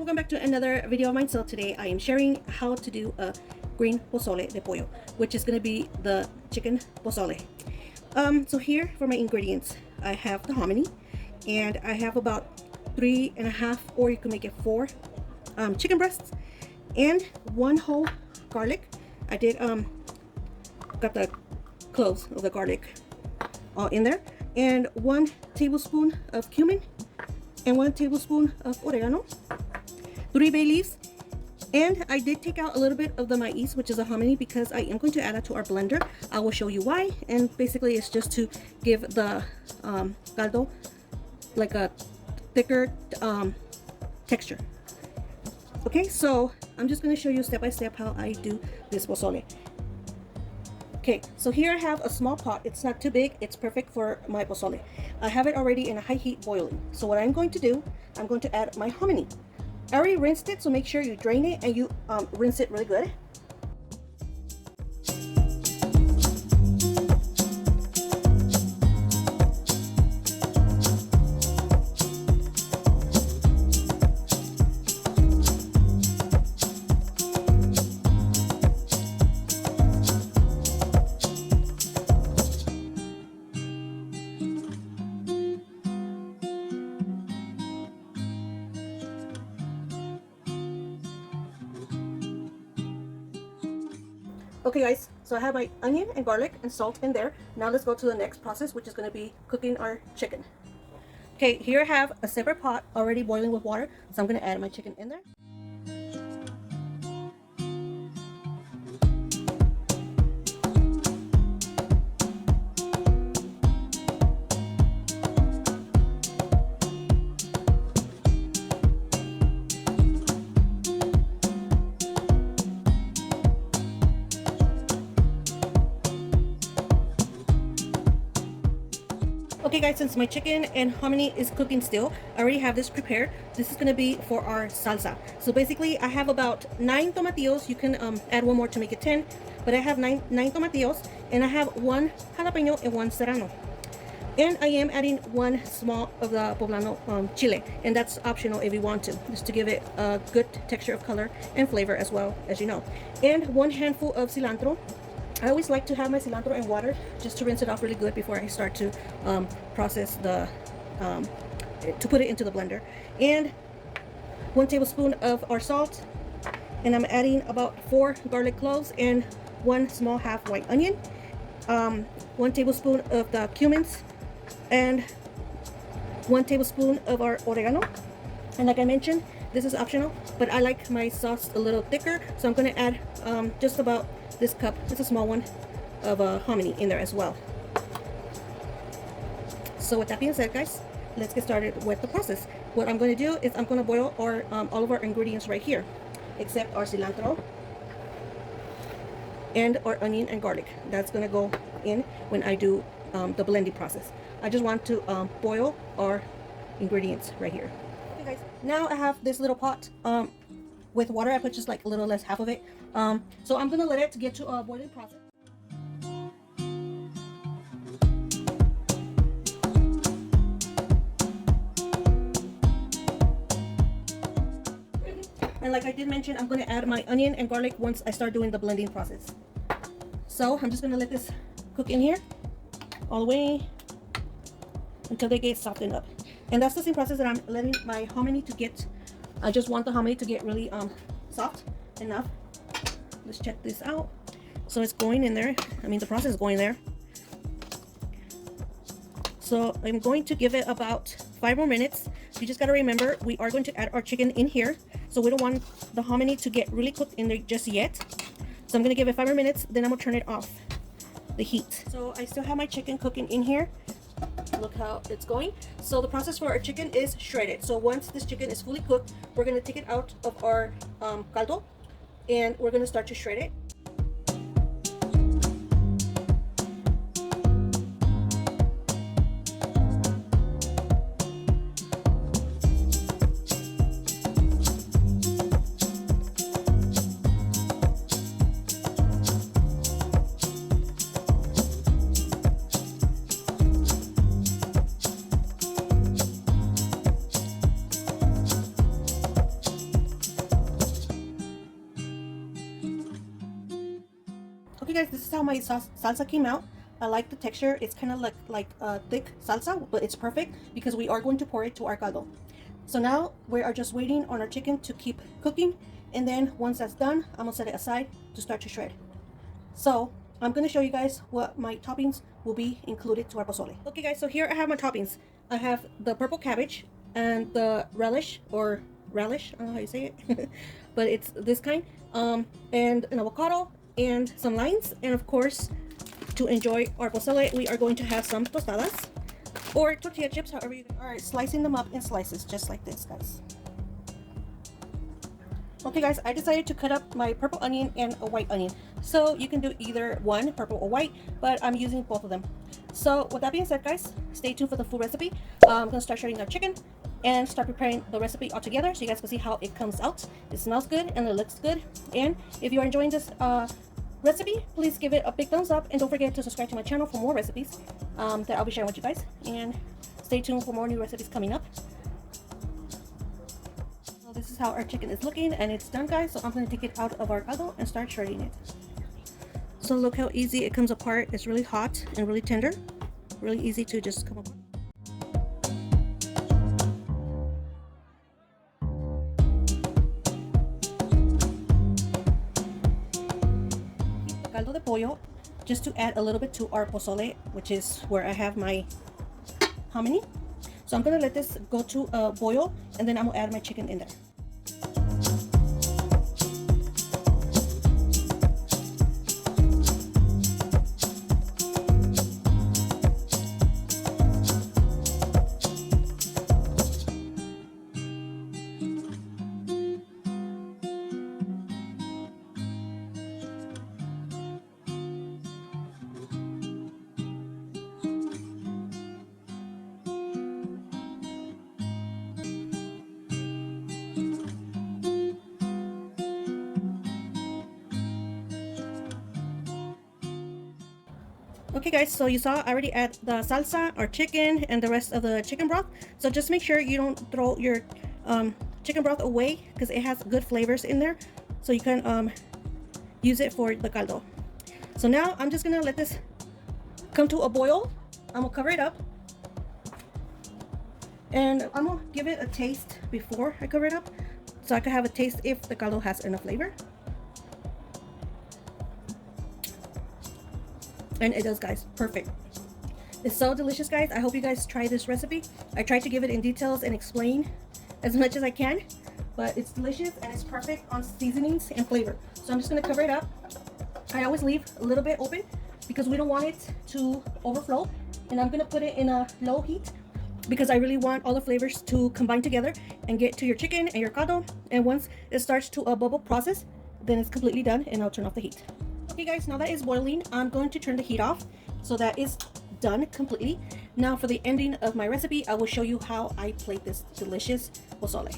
welcome back to another video of mine. So today I am sharing how to do a green pozole de pollo, which is going to be the chicken pozole. So here for my ingredients, I have the hominy, and I have about 3.5, or you can make it 4 chicken breasts, and 1 whole garlic. I did got the cloves of the garlic all in there, and 1 tablespoon of cumin, and 1 tablespoon of oregano, 3 bay leaves, and I did take out a little bit of the maize, which is a hominy, because I am going to add it to our blender. I will show you why, and basically it's just to give the caldo like a thicker texture. Okay, so I'm just going to show you step by step how I do this pozole. Okay, so here I have a small pot. It's not too big. It's perfect for my pozole. I have it already in a high heat boiling. So what I'm going to do, I'm going to add my hominy. I already rinsed it, so make sure you drain it and you rinse it really good. Okay guys, so I have my onion and garlic and salt in there. Now let's go to the next process, which is going to be cooking our chicken. Okay, here I have a separate pot already boiling with water, so I'm going to add my chicken in there. Okay guys, since my chicken and hominy is cooking still, I already have this prepared. This is going to be for our salsa. So basically I have about 9 tomatillos. You can add 1 more to make it 10, but I have 9 tomatillos, and I have 1 jalapeno and 1 serrano. And I am adding 1 small of the poblano chile, and that's optional if you want to, just to give it a good texture of color and flavor as well, as you know. And 1 handful of cilantro. I always like to have my cilantro in water just to rinse it off really good before I start to process the to put it into the blender. And 1 tablespoon of our salt, and I'm adding about 4 garlic cloves and 1 small half white onion, 1 tablespoon of the cummins, and 1 tablespoon of our oregano. And like I mentioned, this is optional, but I like my sauce a little thicker, so I'm going to add just about this cup, it's a small one, of hominy in there as well. So with that being said guys, let's get started with the process. What I'm going to do is I'm going to boil our all of our ingredients right here, except our cilantro and our onion and garlic. That's going to go in when I do the blending process. I just want to boil our ingredients right here. Okay guys, now I have this little pot with water. I put just like a little less, half of it. So I'm gonna let it get to a boiling process. And like I did mention, I'm gonna add my onion and garlic once I start doing the blending process. So I'm just gonna let this cook in here all the way until they get softened up. And that's the same process that I'm letting my hominy to get. I just want the hominy to get really soft enough. Let's check this out. So it's going in there. I mean, the process is going there. So I'm going to give it about 5 more minutes. You just got to remember, we are going to add our chicken in here, so we don't want the hominy to get really cooked in there just yet. So I'm going to give it 5 more minutes, then I'm going to turn it off the heat. So I still have my chicken cooking in here. Look how it's going. So the process for our chicken is shredded. So once this chicken is fully cooked, we're going to take it out of our caldo, and we're going to start to shred it. Okay guys, this is how my salsa came out. I like the texture. It's kind of like thick salsa, but it's perfect because we are going to pour it to our caldo. So now we are just waiting on our chicken to keep cooking, and then once that's done, I'm gonna set it aside to start to shred. So I'm gonna show you guys what my toppings will be included to our pozole. Okay guys, so here I have my toppings. I have the purple cabbage and the relish, or relish, I don't know how you say it, but it's this kind, and an avocado and some limes, and of course, to enjoy our pozole, we are going to have some tostadas or tortilla chips, however you. All right, slicing them up in slices, just like this, guys. Okay guys, I decided to cut up my purple onion and a white onion. So you can do either one, purple or white, but I'm using both of them. So with that being said guys, stay tuned for the full recipe. I'm gonna start shredding our chicken and start preparing the recipe all together so you guys can see how it comes out. It smells good and it looks good. And if you are enjoying this recipe, please give it a big thumbs up and don't forget to subscribe to my channel for more recipes that I'll be sharing with you guys. And stay tuned for more new recipes coming up. So this is how our chicken is looking and it's done guys. So I'm going to take it out of our caldo and start shredding it. So look how easy it comes apart. It's really hot and really tender. Really easy to just come apart. Caldo de pollo, just to add a little bit to our pozole, which is where I have my hominy. So I'm gonna let this go to a boil and then I'm gonna add my chicken in there. Okay guys, so you saw I already add the salsa, our chicken, and the rest of the chicken broth. So just make sure you don't throw your chicken broth away because it has good flavors in there. So you can use it for the caldo. So now I'm just gonna let this come to a boil. I'm gonna cover it up. And I'm gonna give it a taste before I cover it up. So I can have a taste if the caldo has enough flavor. And it does guys, perfect. It's so delicious guys. I hope you guys try this recipe. I tried to give it in details and explain as much as I can, but it's delicious and it's perfect on seasonings and flavor. So I'm just gonna cover it up. I always leave a little bit open because we don't want it to overflow. And I'm gonna put it in a low heat because I really want all the flavors to combine together and get to your chicken and your caldo. And once it starts to a bubble process, then it's completely done and I'll turn off the heat. Okay guys, now that it's boiling, I'm going to turn the heat off. So that is done completely. Now for the ending of my recipe, I will show you how I plate this delicious pozole.